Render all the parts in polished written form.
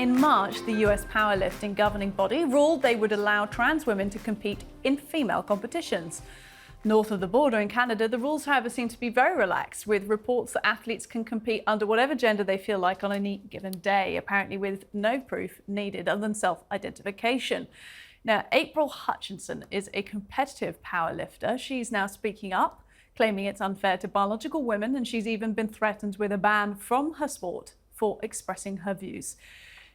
in March, the US powerlifting governing body ruled they would allow trans women to compete in female competitions. North of the border in Canada, the rules, however, seem to be very relaxed, with reports that athletes can compete under whatever gender they feel like on any given day, apparently with no proof needed other than self-identification. Now, April Hutchinson is a competitive powerlifter. She's now speaking up, claiming it's unfair to biological women, and she's even been threatened with a ban from her sport for expressing her views.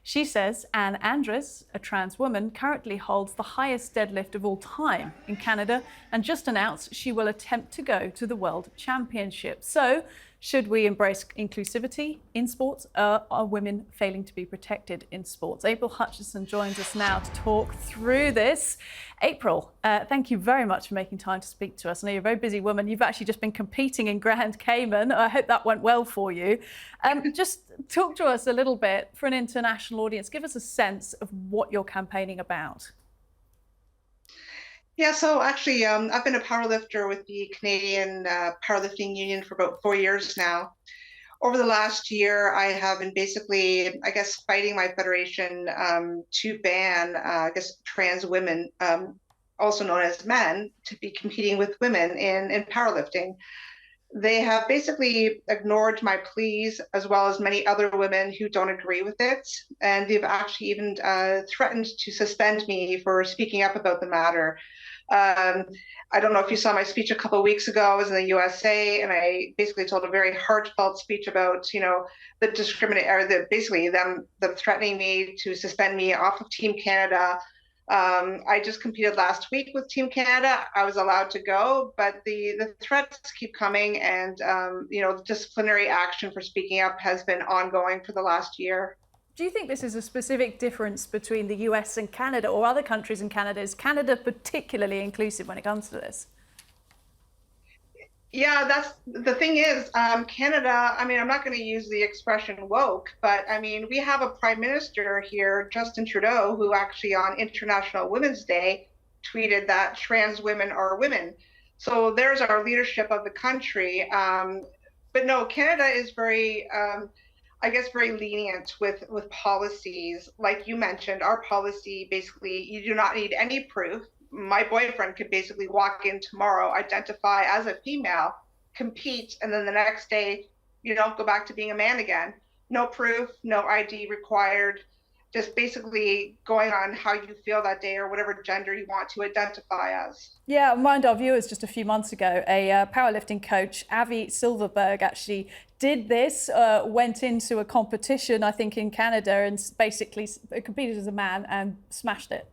She says Anne Andres, a trans woman, currently holds the highest deadlift of all time in Canada and just announced she will attempt to go to the World Championship. So, should we embrace inclusivity in sports? Are women failing to be protected in sports? April Hutchinson joins us now to talk through this. April, thank you very much for making time to speak to us. I know you're a very busy woman. You've actually just been competing in Grand Cayman. I hope that went well for you. Just talk to us a little bit for an international audience. Give us a sense of what you're campaigning about. Yeah, so actually, I've been a powerlifter with the Canadian Powerlifting Union for about 4 years now. Over the last year, I have been basically, I guess, fighting my federation to ban, trans women, also known as men, to be competing with women in powerlifting. They have basically ignored my pleas, as well as many other women who don't agree with it. And they've actually even threatened to suspend me for speaking up about the matter. I don't know if you saw my speech a couple of weeks ago. I was in the USA, and I basically told a very heartfelt speech about, the discriminate, or basically them threatening me to suspend me off of Team Canada. I just competed last week with Team Canada. I was allowed to go, but the threats keep coming, and disciplinary action for speaking up has been ongoing for the last year. Do you think this is a specific difference between the US and Canada or other countries in Canada? Is Canada particularly inclusive when it comes to this? Yeah, that's the thing is, Canada, I'm not going to use the expression woke, but we have a prime minister here, Justin Trudeau, who actually on International Women's Day tweeted that trans women are women. So there's our leadership of the country. But no, Canada is very, very lenient with policies. Like you mentioned, our policy, basically, you do not need any proof. My boyfriend could basically walk in tomorrow, identify as a female, compete, and then the next day, go back to being a man again. No proof, no ID required, just basically going on how you feel that day or whatever gender you want to identify as. Yeah, remind our viewers, just a few months ago, a powerlifting coach, Avi Silverberg, actually did this, went into a competition, I think in Canada, and basically competed as a man and smashed it.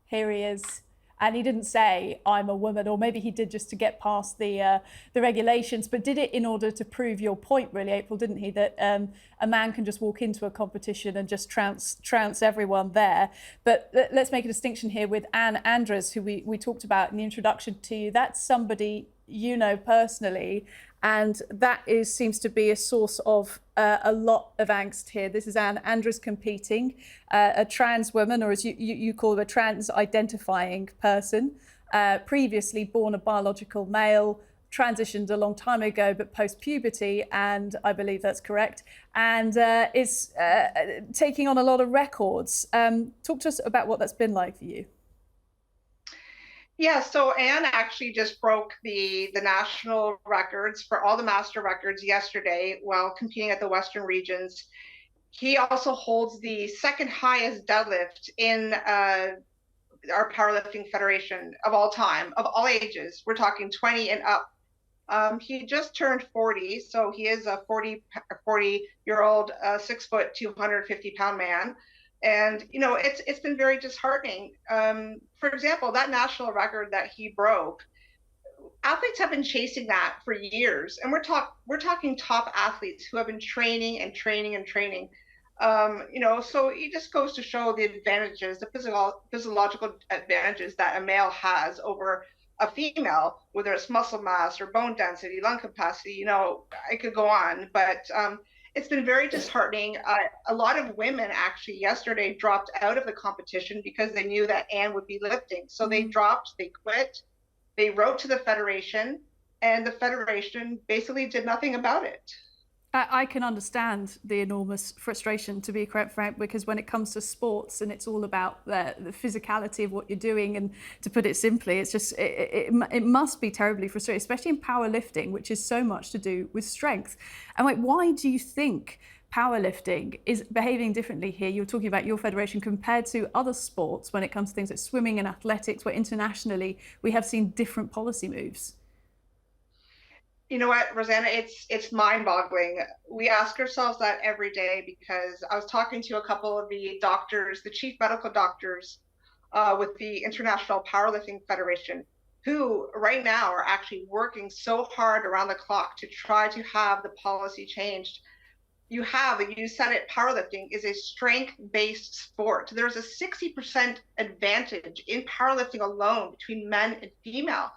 Here he is. And he didn't say, I'm a woman, or maybe he did just to get past the regulations, but did it in order to prove your point, really, April, didn't he? That a man can just walk into a competition and just trounce everyone there. But let's make a distinction here with Anne Andres, who we talked about in the introduction to you. That's somebody you know personally, and that seems to be a source of a lot of angst here. This is Anne Andres competing, a trans woman, or as you call her, a trans-identifying person, previously born a biological male, transitioned a long time ago, but post-puberty, and I believe that's correct, and is taking on a lot of records. Talk to us about what that's been like for you. Yeah, so Anne actually just broke the national records for all the master records yesterday while competing at the Western regions. He also holds the second highest deadlift in our powerlifting federation of all time, of all ages. We're talking 20 and up. He just turned 40, so he is a 40-year-old, 6 foot, 250-pound man. And, it's been very disheartening. For example, that national record that he broke, athletes have been chasing that for years. And we're talking top athletes who have been training and training and training. So it just goes to show the advantages, the physiological advantages that a male has over a female, whether it's muscle mass or bone density, lung capacity. I could go on, but it's been very disheartening. A lot of women actually yesterday dropped out of the competition because they knew that Anne would be lifting. So they dropped, they quit, they wrote to the federation, and the federation basically did nothing about it. I can understand the enormous frustration, to be quite frank, because when it comes to sports and it's all about the physicality of what you're doing, and to put it simply, it's just it must be terribly frustrating, especially in powerlifting, which is so much to do with strength. And like, why do you think powerlifting is behaving differently here? You're talking about your federation compared to other sports when it comes to things like swimming and athletics, where internationally we have seen different policy moves. You know what, Rosanna, it's mind-boggling. We ask ourselves that every day because I was talking to a couple of the doctors, the chief medical doctors with the International Powerlifting Federation, who right now are actually working so hard around the clock to try to have the policy changed. You said it, powerlifting is a strength-based sport. There's a 60% advantage in powerlifting alone between men and female.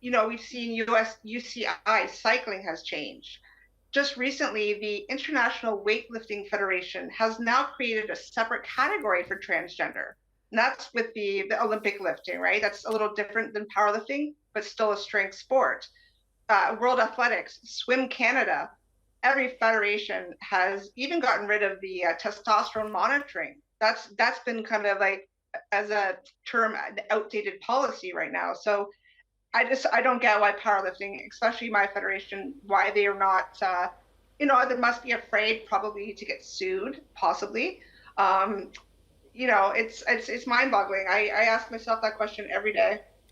We've seen US UCI cycling has changed. Just recently, the International Weightlifting Federation has now created a separate category for transgender. And that's with the Olympic lifting, right? That's a little different than powerlifting, but still a strength sport. World Athletics, Swim Canada, every federation has even gotten rid of the testosterone monitoring. That's been kind of like, as a term, an outdated policy right now. So I don't get why powerlifting, especially my federation, why they are not. They must be afraid probably to get sued, possibly. It's mind-boggling. I ask myself that question every day.